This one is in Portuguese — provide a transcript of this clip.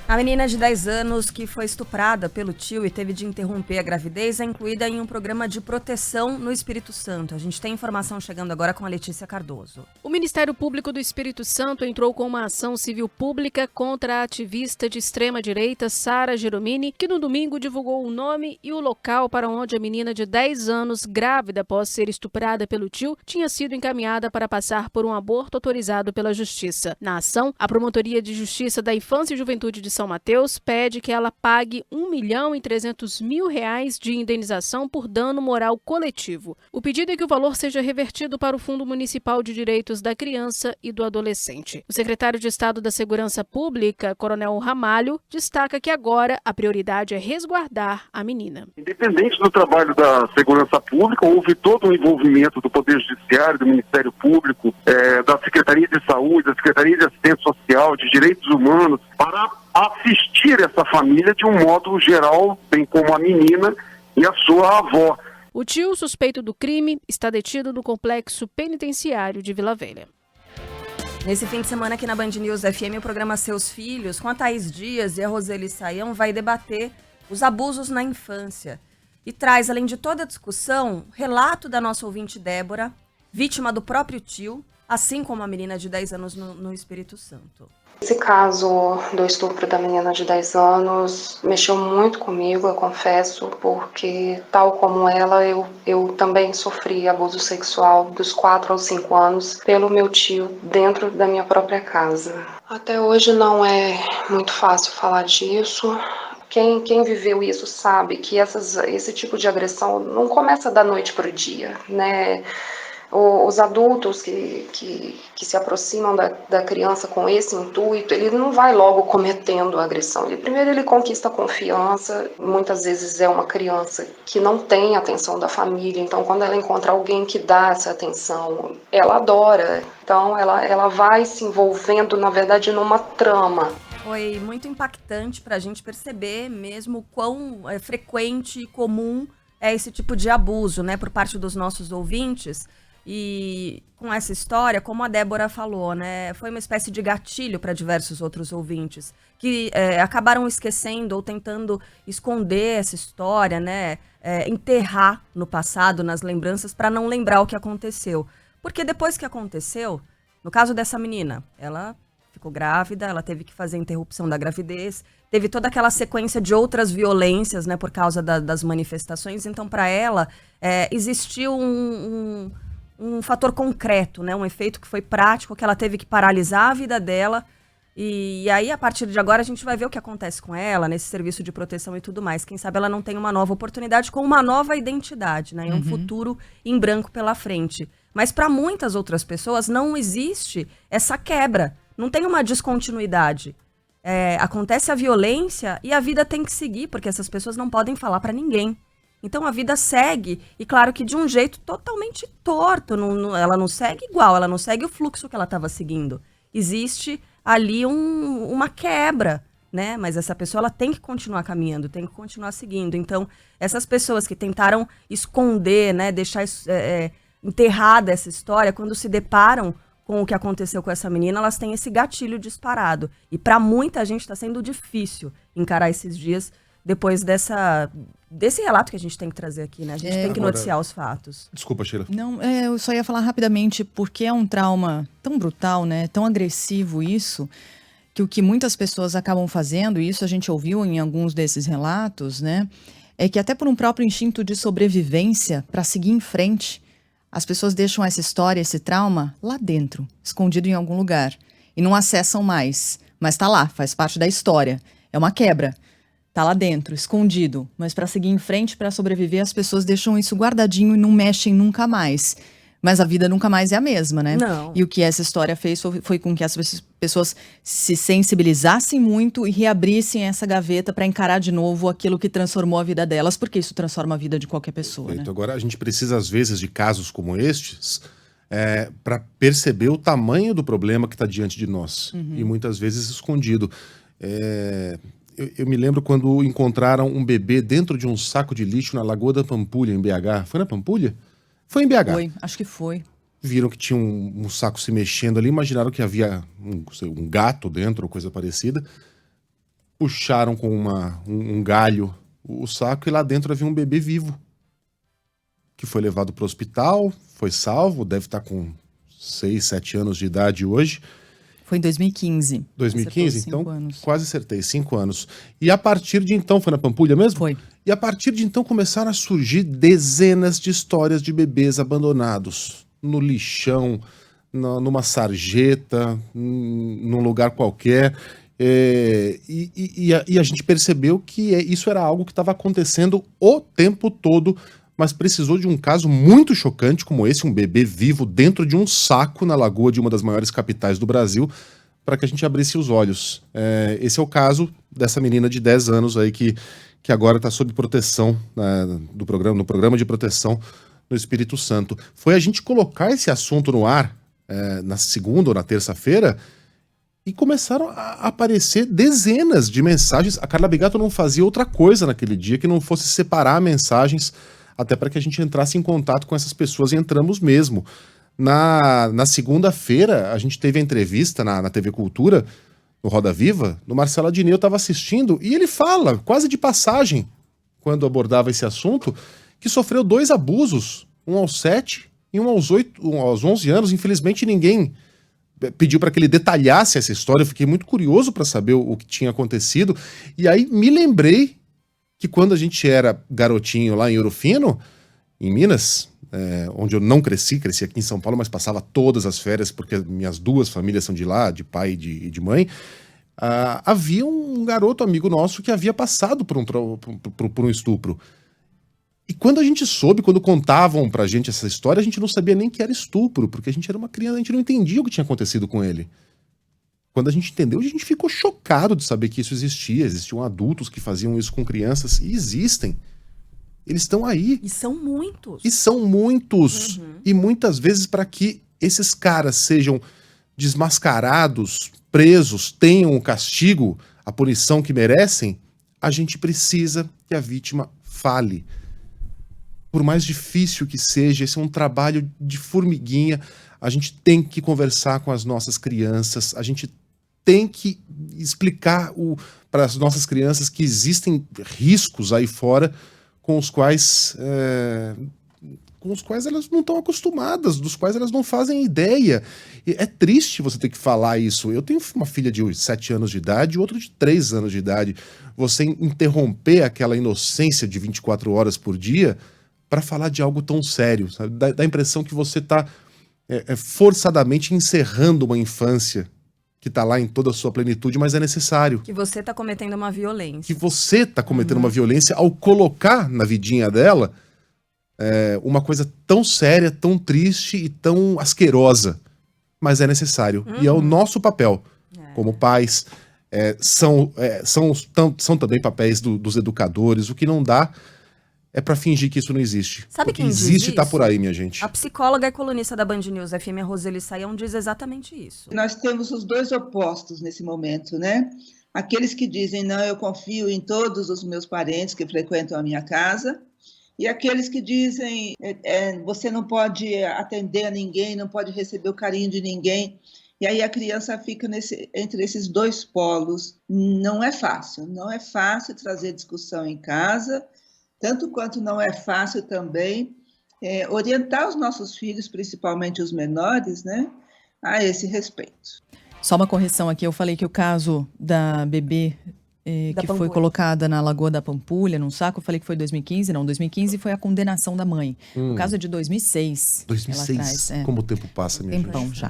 A menina de 10 anos que foi estuprada pelo tio e teve de interromper a gravidez é incluída em um programa de proteção no Espírito Santo. A gente tem informação chegando agora com a Letícia Cardoso. O Ministério Público do Espírito Santo entrou com uma ação civil pública contra a ativista de extrema-direita Sara Geromini, que no domingo divulgou o nome e o local para onde a menina de 10 anos, grávida após ser estuprada pelo tio, tinha sido encaminhada para passar por um aborto autorizado pela Justiça. Na ação, a Promotoria de Justiça da Infância e Juventude de São Mateus pede que ela pague R$1.300.000 de indenização por dano moral coletivo. O pedido é que o valor seja revertido para o Fundo Municipal de Direitos da Criança e do Adolescente. O secretário de Estado da Segurança Pública, Coronel Ramalho, destaca que agora a prioridade é resguardar a menina. Independente do trabalho da Segurança Pública, houve todo o envolvimento do Poder Judiciário, do Ministério Público, da Secretaria de Saúde, da Secretaria de Assistência Social, de Direitos Humanos, para assistir essa família de um modo geral, bem como a menina e a sua avó. O tio suspeito do crime está detido no complexo penitenciário de Vila Velha. Nesse fim de semana aqui na Band News FM, o programa Seus Filhos, com a Thaís Dias e a Roseli Saião, vai debater os abusos na infância. E traz, além de toda a discussão, relato da nossa ouvinte Débora, vítima do próprio tio, assim como a menina de 10 anos no Espírito Santo. Esse caso do estupro da menina de 10 anos mexeu muito comigo, eu confesso, porque tal como ela, eu também sofri abuso sexual dos 4 aos 5 anos pelo meu tio dentro da minha própria casa. Até hoje não é muito fácil falar disso. Quem viveu isso sabe que esse tipo de agressão não começa da noite para o dia, né? Os adultos que se aproximam da criança com esse intuito, ele não vai logo cometendo a agressão. Primeiro ele conquista a confiança, muitas vezes é uma criança que não tem a atenção da família, então quando ela encontra alguém que dá essa atenção, ela adora. Então ela vai se envolvendo, na verdade, numa trama. Foi muito impactante para a gente perceber mesmo quão frequente e comum é esse tipo de abuso, né, por parte dos nossos ouvintes. E com essa história, como a Débora falou, né, foi uma espécie de gatilho para diversos outros ouvintes que acabaram esquecendo ou tentando esconder essa história, né, enterrar no passado, nas lembranças, para não lembrar o que aconteceu. Porque depois que aconteceu, no caso dessa menina, ela ficou grávida, ela teve que fazer a interrupção da gravidez, teve toda aquela sequência de outras violências, né, por causa das manifestações. Então, para ela, existiu um fator concreto, né? Um efeito que foi prático, que ela teve que paralisar a vida dela. E aí, a partir de agora, a gente vai ver o que acontece com ela, nesse serviço de proteção e tudo mais. Quem sabe ela não tem uma nova oportunidade com uma nova identidade, né? E um futuro em branco pela frente. Mas para muitas outras pessoas não existe essa quebra. Não tem uma descontinuidade. Acontece a violência e a vida tem que seguir, porque essas pessoas não podem falar para ninguém. Então a vida segue, e claro que de um jeito totalmente torto, ela não segue igual, ela não segue o fluxo que ela estava seguindo. Existe ali uma quebra, né? Mas essa pessoa ela tem que continuar caminhando, tem que continuar seguindo. Então essas pessoas que tentaram esconder, né, deixar enterrada essa história, quando se deparam com o que aconteceu com essa menina, elas têm esse gatilho disparado. E para muita gente está sendo difícil encarar esses dias depois desse relato que a gente tem que trazer aqui, né? A gente tem que noticiar os fatos. Desculpa, Sheila. Não, eu só ia falar rapidamente, porque é um trauma tão brutal, né? Tão agressivo isso, que o que muitas pessoas acabam fazendo, e isso a gente ouviu em alguns desses relatos, né? É que até por um próprio instinto de sobrevivência, para seguir em frente, as pessoas deixam essa história, esse trauma, lá dentro, escondido em algum lugar. E não acessam mais. Mas tá lá, faz parte da história. É uma quebra. Tá lá dentro, escondido. Mas para seguir em frente, para sobreviver, as pessoas deixam isso guardadinho e não mexem nunca mais. Mas a vida nunca mais é a mesma, né? Não. E o que essa história fez foi com que as pessoas se sensibilizassem muito e reabrissem essa gaveta para encarar de novo aquilo que transformou a vida delas, porque isso transforma a vida de qualquer pessoa, né? Agora, a gente precisa, às vezes, de casos como estes para perceber o tamanho do problema que está diante de nós. E muitas vezes escondido. Eu me lembro quando encontraram um bebê dentro de um saco de lixo na Lagoa da Pampulha, em BH. Foi na Pampulha? Foi em BH. Foi, acho que foi. Viram que tinha um saco se mexendo ali, imaginaram que havia um gato dentro ou coisa parecida. puxaram com um galho o saco e lá dentro havia um bebê vivo, que foi levado para o hospital, foi salvo, deve estar com 6, 7 anos de idade hoje. Foi em 2015. 2015? Então, 5 anos. quase acertei, 5 anos. E a partir de então, foi na Pampulha mesmo? Foi. E a partir de então começaram a surgir dezenas de histórias de bebês abandonados no lixão, numa sarjeta, num lugar qualquer. E a gente percebeu que isso era algo que estava acontecendo o tempo todo, mas precisou de um caso muito chocante como esse, um bebê vivo dentro de um saco na lagoa de uma das maiores capitais do Brasil, para que a gente abrisse os olhos. Esse é o caso dessa menina de 10 anos aí que agora está sob proteção no programa de proteção no Espírito Santo. Foi a gente colocar esse assunto no ar na segunda ou na terça-feira e começaram a aparecer dezenas de mensagens. A Carla Bigato não fazia outra coisa naquele dia que não fosse separar mensagens até para que a gente entrasse em contato com essas pessoas, e entramos mesmo. Na segunda-feira, a gente teve a entrevista na TV Cultura, no Roda Viva, no Marcelo Adnet, eu estava assistindo, e ele fala, quase de passagem, quando abordava esse assunto, que sofreu 2 abusos, um aos 7 e um aos 11 anos. Infelizmente, ninguém pediu para que ele detalhasse essa história. Eu fiquei muito curioso para saber o que tinha acontecido, e aí me lembrei que quando a gente era garotinho lá em Ouro Fino, em Minas, onde eu não cresci aqui em São Paulo, mas passava todas as férias, porque minhas 2 famílias são de lá, de pai e de mãe, havia um garoto amigo nosso que havia passado por um estupro. E quando a gente soube, quando contavam pra gente essa história, a gente não sabia nem que era estupro, porque a gente era uma criança, a gente não entendia o que tinha acontecido com ele. Quando a gente entendeu, a gente ficou chocado de saber que isso existia. Existiam adultos que faziam isso com crianças, e existem. Eles estão aí. E são muitos. E muitas vezes, para que esses caras sejam desmascarados, presos, tenham o castigo, a punição que merecem, a gente precisa que a vítima fale. Por mais difícil que seja, esse é um trabalho de formiguinha. A gente tem que conversar com as nossas crianças, a gente tem que explicar para as nossas crianças que existem riscos aí fora com os quais elas não estão acostumadas, dos quais elas não fazem ideia. E é triste você ter que falar isso. Eu tenho uma filha de 7 anos de idade e outro de 3 anos de idade. Você interromper aquela inocência de 24 horas por dia para falar de algo tão sério, sabe? Dá a impressão que você está forçadamente encerrando uma infância que está lá em toda a sua plenitude, mas é necessário. Que você está cometendo uma violência. Que você está cometendo uma violência ao colocar na vidinha dela uma coisa tão séria, tão triste e tão asquerosa. Mas é necessário. E é o nosso papel como pais. São também papéis dos educadores. O que não dá é pra fingir que isso não existe. Sabe quem diz existe e tá isso? por aí, minha gente. A psicóloga e colunista da Band News FM, a Roseli Saião, diz exatamente isso. Nós temos os 2 opostos nesse momento, né? Aqueles que dizem, não, eu confio em todos os meus parentes que frequentam a minha casa, e aqueles que dizem, você não pode atender a ninguém, não pode receber o carinho de ninguém. E aí a criança fica entre esses 2 polos. Não é fácil trazer discussão em casa, tanto quanto não é fácil também orientar os nossos filhos, principalmente os menores, né, a esse respeito. Só uma correção aqui, eu falei que o caso da bebê que foi colocada na Lagoa da Pampulha, num saco, eu falei que foi 2015, não, 2015 foi a condenação da mãe. O caso é de 2006. 2006, como o tempo passa, minha gente. Tempão já.